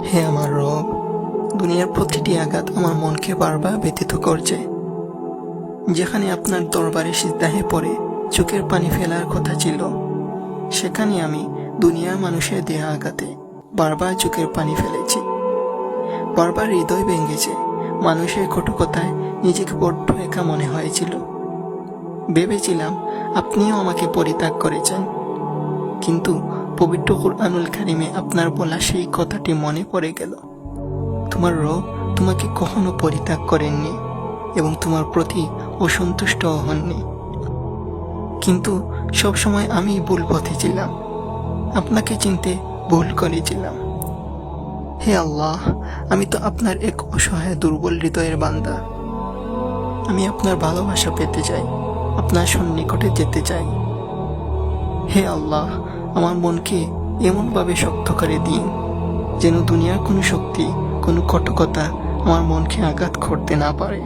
হে আমার রব, দুনিয়ার প্রতিটি আঘাত আমার মনকে বারবার ব্যথিত করছে। যেখানে আপনার দরবারে সিজদাহে পড়ে চোখের পানি ফেলার কথা ছিল, সেখানে আমি দুনিয়ার মানুষের দেহ আঘাতে বারবার চোখের পানি ফেলেছি। বারবার হৃদয় ভেঙেছে, মানুষের কটুকথায় নিজেকে বড্ড একা মনে হয়েছিল। ভেবেছিলাম আপনিও আমাকে পরিত্যাগ করেছেন, কিন্তু পবিত্র কুরআনুল কারিমে আপনার বলা সেই কথাটি মনে পড়ে গেল। তোমার রব তোমাকে কখনো পরিত্যাগ করেননি এবং তোমার প্রতি অসন্তুষ্ট হননি। কিন্তু সবসময় আমি ভুল পথে ছিলাম, আপনাকে চিনতে ভুল করেছিলাম। হে আল্লাহ, আমি তো আপনার এক অসহায় দুর্বল হৃদয়ের বান্দা। আমি আপনার ভালোবাসা পেতে চাই, আপনার সন্নিকটে যেতে চাই। হে আল্লাহ, আমার মনকে এমনভাবে শক্ত করে দিন যেন দুনিয়ার কোনো শক্তি, কোনো কটুকথা আমার মনকে আঘাত করতে না পারে।